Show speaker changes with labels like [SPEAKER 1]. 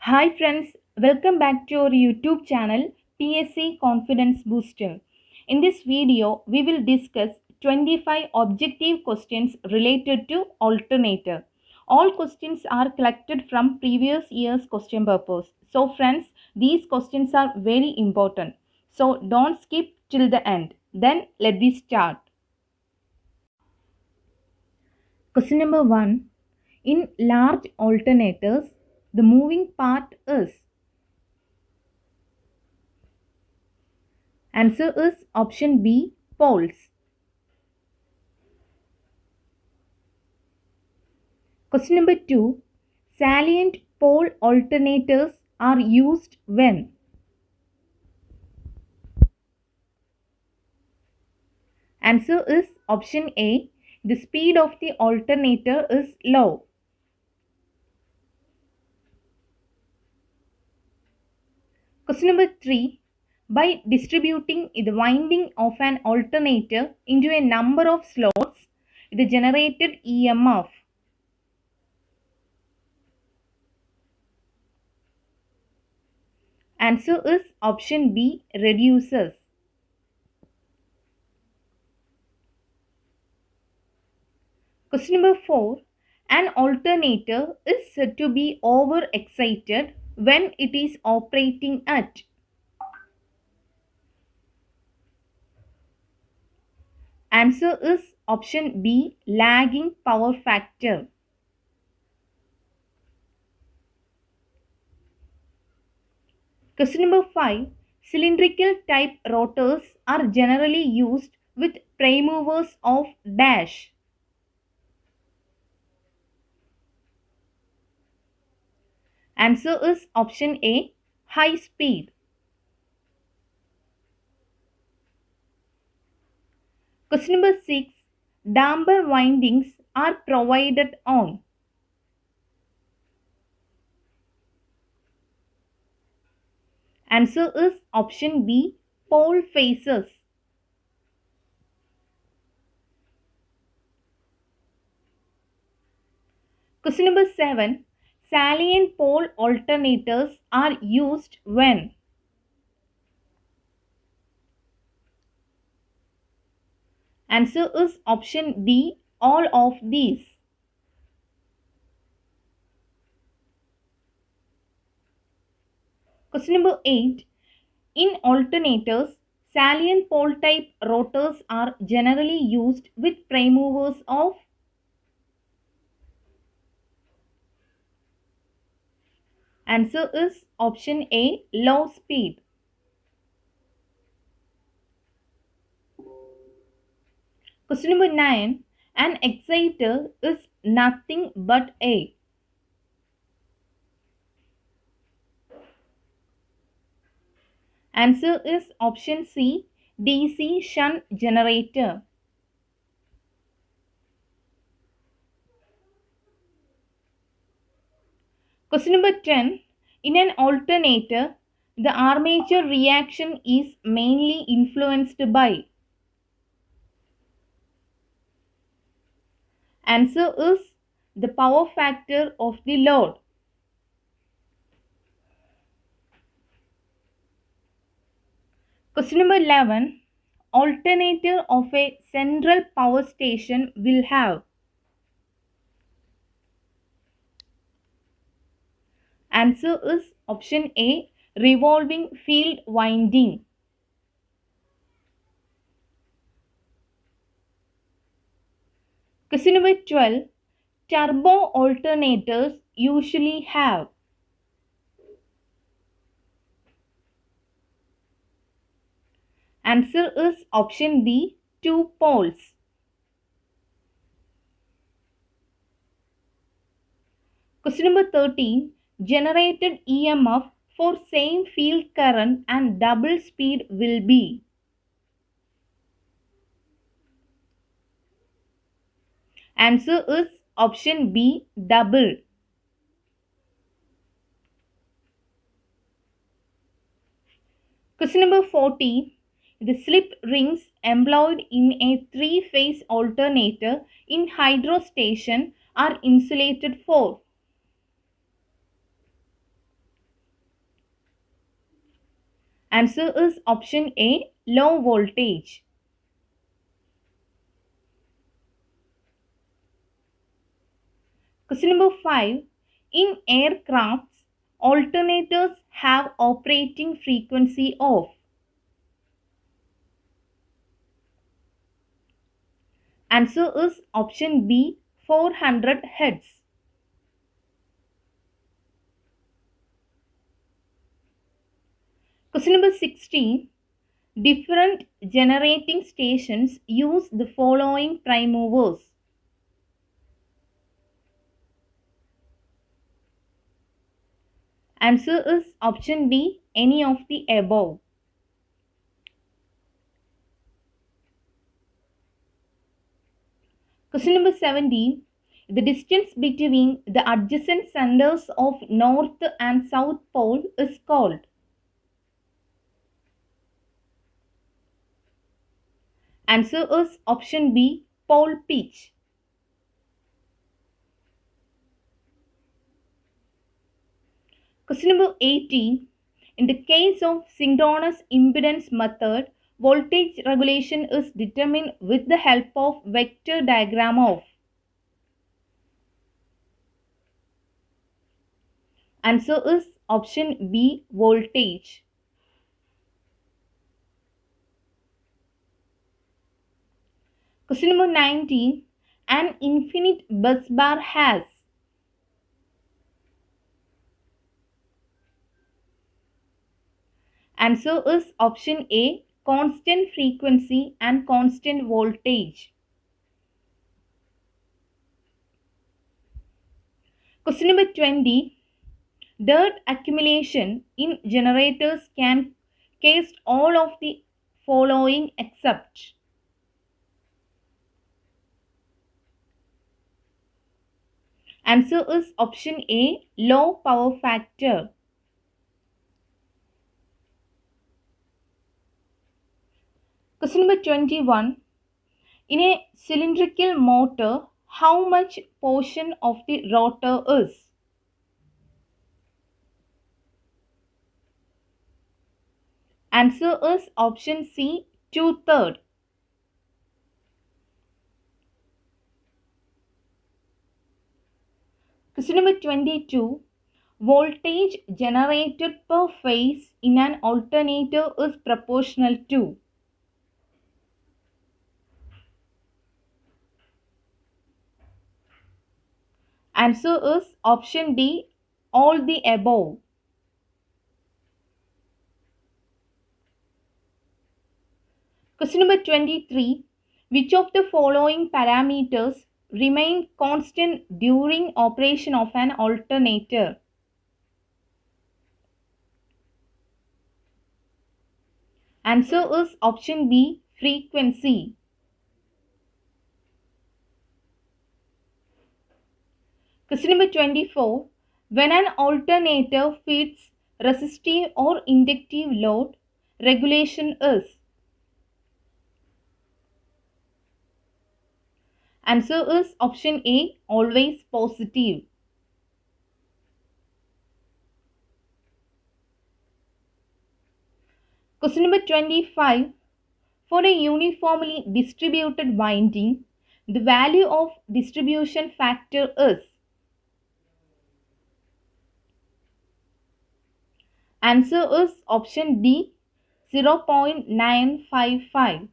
[SPEAKER 1] Hi friends, welcome back to our YouTube channel PSC Confidence Booster. In this video, we will discuss 25 objective questions related to alternator. All questions are collected from previous year's question papers. So friends, these questions are very important. So don't skip till the end. Then let me start. Question number 1. In large alternators, the moving part is. Answer is option B, poles. Question number 2. Salient pole alternators are used when? Answer is option A. The speed of the alternator is low. Question number 3. By distributing the winding of an alternator into a number of slots, the generated EMF. Answer is option B, reduces. Question number 4. An alternator is said to be overexcited when it is operating at. Answer is option B, lagging power factor. Question number 5. Cylindrical type rotors are generally used with prime movers of dash. Answer is option A, high speed. Question number 6. Damper windings are provided on. Answer is option B, pole faces. Question number 7. Salient pole alternators are used when? Answer is option D, all of these. Question number 8. In alternators, salient pole type rotors are generally used with prime movers of. Answer is option A, low speed. Question number 9. An exciter is nothing but a. Answer is option C, DC shunt generator. Question number 10. In an alternator, the armature reaction is mainly influenced by. Answer is the power factor of the load. Question number 11. Alternator of a central power station will have. Answer is option A, revolving field winding. Question number 12. Turbo alternators usually have. Answer is option B, two poles. Question number 13. Generated EMF for same field current and double speed will be. Answer is option B, double. Question number 14. The slip rings employed in a three-phase alternator in hydro station are insulated for. Answer is option A, low voltage. Question number 5. In aircrafts, alternators have operating frequency of. Answer is option B, 400 Hz. Question number 16. Different generating stations use the following prime movers. Answer is option D, any of the above. Question number 17. The distance between the adjacent centers of North and South Pole is called. Answer is option B, pole pitch. Question number 18. In the case of synchronous impedance method, voltage regulation is determined with the help of vector diagram of. Answer is option B, voltage. Question number 19. An infinite bus bar has. Answer is option A, constant frequency and constant voltage. Question number 20. Dirt accumulation in generators can cause all of the following except. Answer is option A, low power factor. Question number 21. In a cylindrical motor, how much portion of the rotor is? Answer is option C, 2/3. Question number 22. Voltage generated per phase in an alternator is proportional to. Answer is option D, all the above. Question number 23. Which of the following parameters remain constant during operation of an alternator? Answer is option B, frequency. Question number 24. When an alternator feeds resistive or inductive load, regulation is. Answer is option A, always positive. Question number 25. For a uniformly distributed winding, the value of distribution factor is. Answer is option D, 0.955.